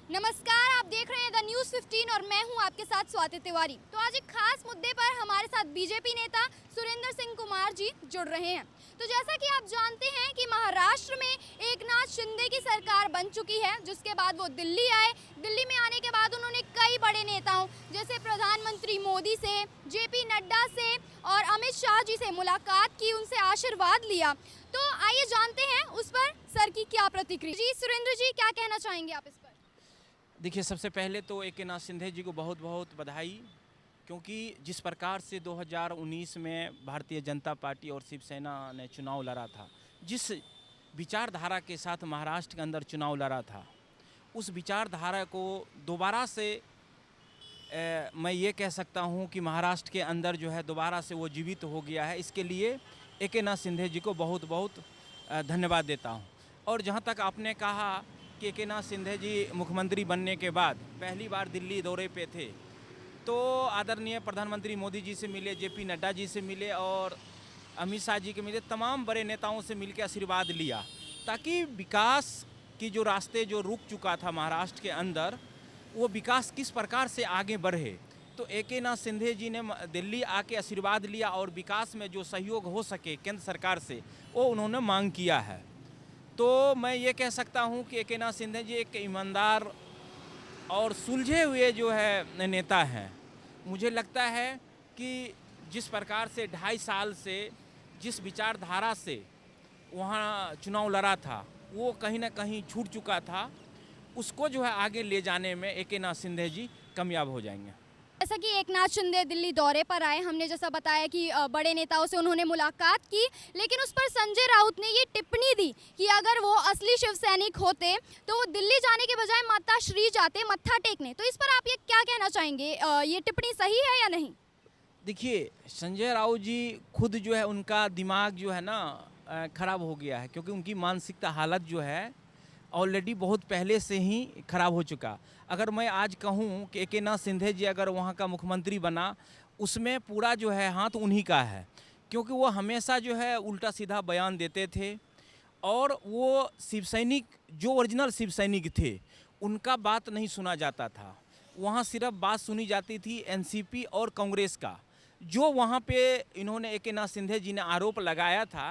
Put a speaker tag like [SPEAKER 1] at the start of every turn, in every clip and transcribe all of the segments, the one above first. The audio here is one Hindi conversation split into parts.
[SPEAKER 1] नमस्कार, आप देख रहे हैं द न्यूज़ 15 और मैं हूं आपके साथ स्वाति तिवारी। तो आज एक खास मुद्दे पर हमारे साथ बीजेपी नेता सुरेंद्र सिंह कुमार जी जुड़ रहे हैं। तो जैसा कि आप जानते हैं कि महाराष्ट्र में एकनाथ शिंदे की सरकार बन चुकी है, जिसके बाद वो दिल्ली आए। दिल्ली में आने के बाद उन्होंने कई बड़े नेताओं जैसे प्रधानमंत्री मोदी से, जेपी नड्डा से और अमित शाह जी से मुलाकात की, उनसे आशीर्वाद लिया। तो आइए जानते हैं उस पर सर की क्या प्रतिक्रिया। जी सुरेंद्र जी, क्या कहना चाहेंगे आप इस पर?
[SPEAKER 2] देखिए, सबसे पहले तो एकनाथ शिंदे जी को बहुत बहुत बधाई, क्योंकि जिस प्रकार से 2019 में भारतीय जनता पार्टी और शिवसेना ने चुनाव लड़ा था, जिस विचारधारा के साथ महाराष्ट्र के अंदर चुनाव लड़ा था, उस विचारधारा को दोबारा से मैं ये कह सकता हूँ कि महाराष्ट्र के अंदर जो है दोबारा से वो जीवित हो गया है। इसके लिए एकनाथ शिंदे जी को बहुत बहुत धन्यवाद देता हूँ। और जहाँ तक आपने कहा कि एकनाथ शिंदे जी मुख्यमंत्री बनने के बाद पहली बार दिल्ली दौरे पे थे, तो आदरणीय प्रधानमंत्री मोदी जी से मिले, जेपी नड्डा जी से मिले और अमित शाह जी के मिले, तमाम बड़े नेताओं से मिलकर आशीर्वाद लिया, ताकि विकास की जो रास्ते जो रुक चुका था महाराष्ट्र के अंदर, वो विकास किस प्रकार से आगे बढ़े। तो एकनाथ शिंदे जी ने दिल्ली आके आशीर्वाद लिया और विकास में जो सहयोग हो सके केंद्र सरकार से, वो उन्होंने मांग किया है। तो मैं ये कह सकता हूँ कि एकनाथ शिंदे जी एक ईमानदार और सुलझे हुए जो है नेता हैं। मुझे लगता है कि जिस प्रकार से 2.5 साल से जिस विचारधारा से वहाँ चुनाव लड़ा था, वो कहीं ना कहीं छूट चुका था, उसको जो है आगे ले जाने में एकनाथ शिंदे जी कामयाब हो जाएंगे।
[SPEAKER 1] जैसा कि एकनाथ शिंदे दिल्ली दौरे पर आए, हमने जैसा बताया कि बड़े नेताओं से उन्होंने मुलाकात की, लेकिन उस पर संजय राउत ने ये टिप्पणी दी कि अगर वो असली शिव सैनिक होते तो वो दिल्ली जाने के बजाय माता श्री जाते मत्था टेकने। तो इस पर आप ये क्या कहना चाहेंगे, ये टिप्पणी सही है या नहीं?
[SPEAKER 2] देखिए, संजय राउत जी खुद जो है, उनका दिमाग जो है ना खराब हो गया है, क्योंकि उनकी मानसिकता हालत जो है ऑलरेडी बहुत पहले से ही खराब हो चुका। अगर मैं आज कहूँ कि एकनाथ शिंदे जी अगर वहाँ का मुख्यमंत्री बना, उसमें पूरा जो है हाथ उन्हीं का है, क्योंकि वो हमेशा जो है उल्टा सीधा बयान देते थे और वो शिव सैनिक जो ओरिजिनल शिव सैनिक थे, उनका बात नहीं सुना जाता था। वहाँ सिर्फ बात सुनी जाती थी एनसीपी और कांग्रेस का। जो वहाँ पे इन्होंने एकनाथ शिंदे जी ने आरोप लगाया था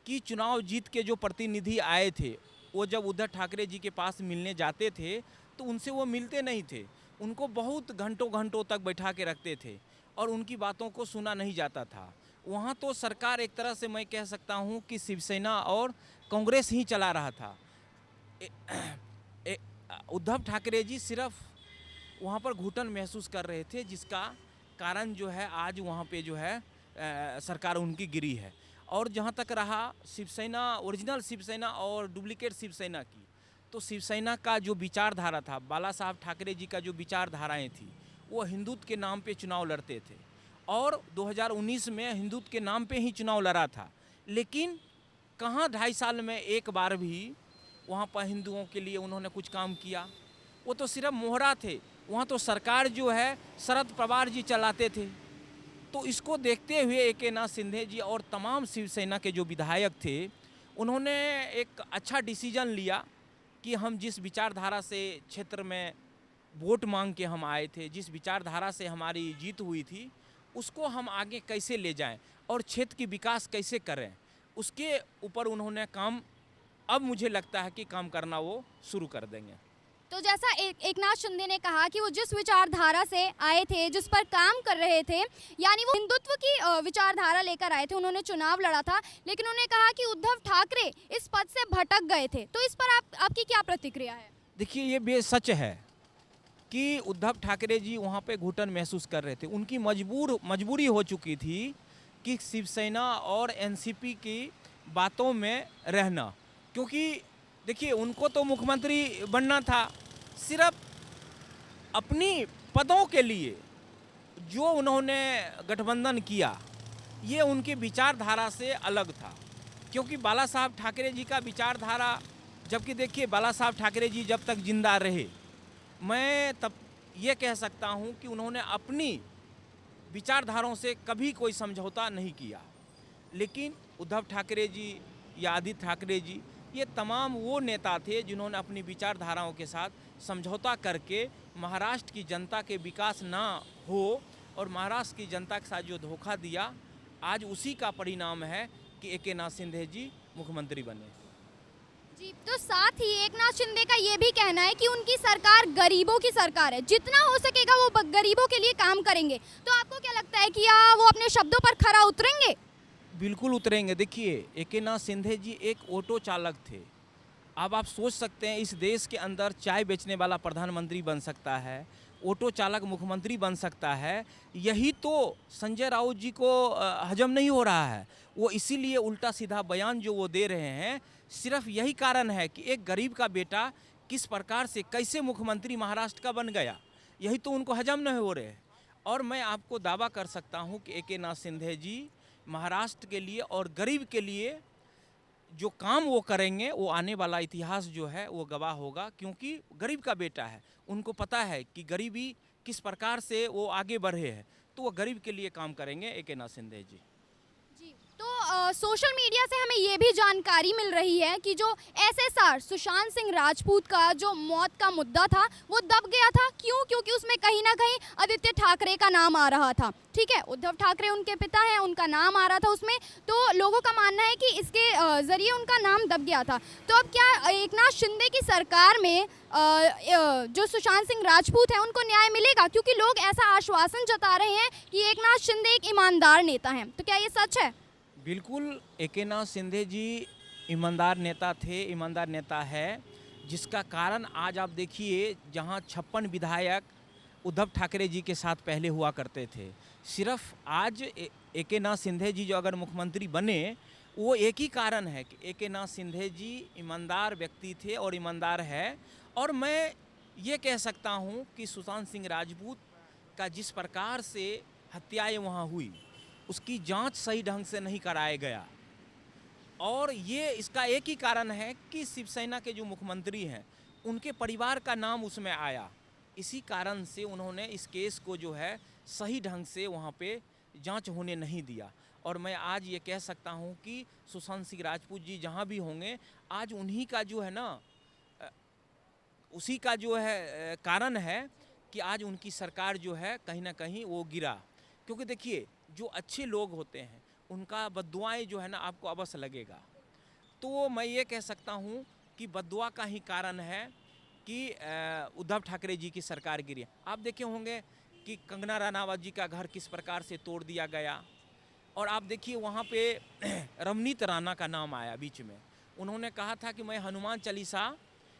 [SPEAKER 2] कि चुनाव जीत के जो प्रतिनिधि आए थे, वो जब उद्धव ठाकरे जी के पास मिलने जाते थे तो उनसे वो मिलते नहीं थे, उनको बहुत घंटों घंटों तक बैठा के रखते थे और उनकी बातों को सुना नहीं जाता था। वहाँ तो सरकार एक तरह से मैं कह सकता हूँ कि शिवसेना और कांग्रेस ही चला रहा था। उद्धव ठाकरे जी सिर्फ वहाँ पर घुटन महसूस कर रहे थे, जिसका कारण जो है आज वहाँ पे जो है सरकार उनकी गिरी है। और जहाँ तक रहा शिवसेना, ओरिजिनल शिवसेना और डुप्लीकेट शिवसेना की, तो शिवसेना का जो विचारधारा था, बाला साहब ठाकरे जी का जो विचारधाराएं थी, वो हिंदुत्व के नाम पे चुनाव लड़ते थे और 2019 में हिंदुत्व के नाम पे ही चुनाव लड़ा था। लेकिन कहाँ 2.5 साल में एक बार भी वहाँ पर हिंदुओं के लिए उन्होंने कुछ काम किया? वो तो सिर्फ मोहरा थे। वहाँ तो सरकार जो है शरद पवार जी चलाते थे। तो इसको देखते हुए एकनाथ शिंदे जी और तमाम शिवसेना के जो विधायक थे, उन्होंने एक अच्छा डिसीजन लिया कि हम जिस विचारधारा से क्षेत्र में वोट मांग के हम आए थे, जिस विचारधारा से हमारी जीत हुई थी, उसको हम आगे कैसे ले जाएं और क्षेत्र की विकास कैसे करें, उसके ऊपर उन्होंने काम, अब मुझे लगता है कि काम करना वो शुरू कर देंगे।
[SPEAKER 1] तो जैसा एकनाथ शिंदे ने कहा कि वो जिस विचारधारा से आए थे, जिस पर काम कर रहे थे, यानी वो हिंदुत्व की विचारधारा लेकर आए थे, उन्होंने चुनाव लड़ा था, लेकिन उन्होंने कहा कि उद्धव ठाकरे इस पद से भटक गए थे। तो इस पर आपकी क्या प्रतिक्रिया है?
[SPEAKER 2] देखिए, ये बेहद सच है कि उद्धव ठाकरे जी वहाँ पे घुटन महसूस कर रहे थे। उनकी मजबूरी हो चुकी थी कि शिवसेना और एनसीपी की बातों में रहना, क्योंकि देखिए उनको तो मुख्यमंत्री बनना था, सिर्फ अपनी पदों के लिए जो उन्होंने गठबंधन किया, ये उनकी विचारधारा से अलग था। क्योंकि बाला साहब ठाकरे जी का विचारधारा, जबकि देखिए बाला साहब ठाकरे जी जब तक जिंदा रहे, मैं तब ये कह सकता हूँ कि उन्होंने अपनी विचारधाराओं से कभी कोई समझौता नहीं किया। लेकिन उद्धव ठाकरे जी या आदित्य ठाकरे जी ये तमाम वो नेता थे जिन्होंने अपनी विचारधाराओं के साथ समझौता करके महाराष्ट्र की जनता के विकास ना हो और महाराष्ट्र की जनता के साथ जो धोखा दिया, आज उसी का परिणाम है कि एकनाथ शिंदे जी मुख्यमंत्री बने।
[SPEAKER 1] जी, तो साथ ही एकनाथ शिंदे का ये भी कहना है कि उनकी सरकार गरीबों की सरकार है, जितना हो सकेगा वो गरीबों के लिए काम करेंगे। तो आपको क्या लगता है कि वो अपने शब्दों पर खरा उतरेंगे?
[SPEAKER 2] बिल्कुल उतरेंगे। देखिए, एकनाथ शिंदे जी एक ऑटो चालक थे। अब आप सोच सकते हैं इस देश के अंदर चाय बेचने वाला प्रधानमंत्री बन सकता है, ऑटो चालक मुख्यमंत्री बन सकता है। यही तो संजय राउत जी को हजम नहीं हो रहा है। वो इसीलिए उल्टा सीधा बयान जो वो दे रहे हैं, सिर्फ यही कारण है कि एक गरीब का बेटा किस प्रकार से कैसे मुख्यमंत्री महाराष्ट्र का बन गया, यही तो उनको हजम नहीं हो रहे। और मैं आपको दावा कर सकता हूँ कि एकनाथ शिंदे जी महाराष्ट्र के लिए और गरीब के लिए जो काम वो करेंगे, वो आने वाला इतिहास जो है वो गवाह होगा, क्योंकि गरीब का बेटा है। उनको पता है कि गरीबी किस प्रकार से वो आगे बढ़े हैं, तो वो गरीब के लिए काम करेंगे एकनाथ शिंदे जी।
[SPEAKER 1] जी, तो सोशल मीडिया से हमें ये भी जानकारी मिल रही है कि जो एसएसआर सुशांत सिंह राजपूत का जो मौत का मुद्दा था वो दब गया था। क्यों? क्योंकि उसमें कहीं ना कहीं आदित्य ठाकरे का नाम आ रहा था। ठीक है, उद्धव ठाकरे उनके पिता हैं, उनका नाम आ रहा था उसमें, तो लोगों का मानना है कि इसके जरिए उनका नाम दब गया था। तो अब क्या एकनाथ शिंदे की सरकार में जो सुशांत सिंह राजपूत हैं उनको न्याय मिलेगा? क्योंकि लोग ऐसा आश्वासन जता रहे हैं कि एकनाथ शिंदे एक ईमानदार नेता हैं, तो क्या ये सच है?
[SPEAKER 2] बिल्कुल, एकनाथ शिंदे जी ईमानदार नेता थे, ईमानदार नेता है, जिसका कारण आज आप देखिए, जहां 56 विधायक उद्धव ठाकरे जी के साथ पहले हुआ करते थे, सिर्फ आज एकनाथ शिंदे जी जो अगर मुख्यमंत्री बने, वो एक ही कारण है कि एकनाथ शिंदे जी ईमानदार व्यक्ति थे और ईमानदार है। और मैं ये कह सकता हूँ कि सुशांत सिंह राजपूत का जिस प्रकार से हत्याएं वहाँ हुई, उसकी जांच सही ढंग से नहीं कराया गया, और ये इसका एक ही कारण है कि शिवसेना के जो मुख्यमंत्री हैं उनके परिवार का नाम उसमें आया। इसी कारण से उन्होंने इस केस को जो है सही ढंग से वहाँ पे जांच होने नहीं दिया। और मैं आज ये कह सकता हूँ कि सुशांत सिंह राजपूत जी जहाँ भी होंगे, आज उन्हीं का जो है ना, उसी का जो है कारण है कि आज उनकी सरकार जो है कहीं ना कहीं वो गिरा। क्योंकि देखिए, जो अच्छे लोग होते हैं उनका बद्दुआएं जो है ना आपको अवश्य लगेगा। तो मैं ये कह सकता हूँ कि बद्दुआ का ही कारण है कि उद्धव ठाकरे जी की सरकार गिरी। आप देखे होंगे कि कंगना रनावत जी का घर किस प्रकार से तोड़ दिया गया, और आप देखिए वहाँ पे रमनीत राणा का नाम आया बीच में। उन्होंने कहा था कि मैं हनुमान चालीसा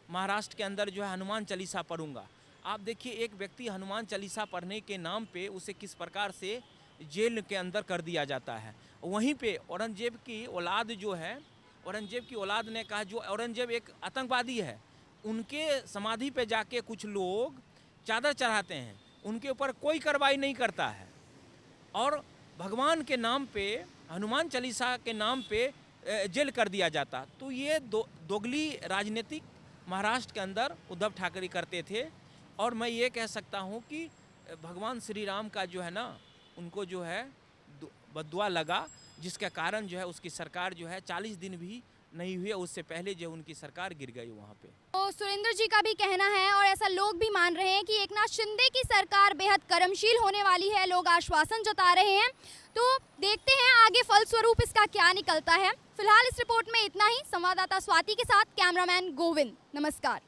[SPEAKER 2] महाराष्ट्र के अंदर जो है हनुमान चालीसा पढ़ूंगा। आप देखिए, एक व्यक्ति हनुमान चालीसा पढ़ने के नाम पे उसे किस प्रकार से जेल के अंदर कर दिया जाता है। वहीं पे औरंगजेब की औलाद जो है, औरंगजेब की औलाद ने कहा जो औरंगजेब एक आतंकवादी है, उनके समाधि पे जाके कुछ लोग चादर चढ़ाते हैं, उनके ऊपर कोई कार्रवाई नहीं करता है, और भगवान के नाम पे, हनुमान चालीसा के नाम पे जेल कर दिया जाता। तो ये दोगली राजनीतिक महाराष्ट्र के अंदर उद्धव ठाकरे करते थे। और मैं ये कह सकता हूँ कि भगवान श्री राम का जो है ना, उनको जो है बद्दुआ लगा, जिसके कारण जो है उसकी सरकार जो है 40 दिन भी नहीं हुए, उससे पहले जो उनकी सरकार गिर गई वहाँ पे।
[SPEAKER 1] तो सुरेंद्र जी का भी कहना है, और ऐसा लोग भी मान रहे हैं कि एकनाथ शिंदे की सरकार बेहद कर्मशील होने वाली है। लोग आश्वासन जता रहे हैं, तो देखते हैं आगे फलस्वरूप इसका क्या निकलता है। फिलहाल इस रिपोर्ट में इतना ही। संवाददाता स्वाति के साथ कैमरामैन गोविंद, नमस्कार।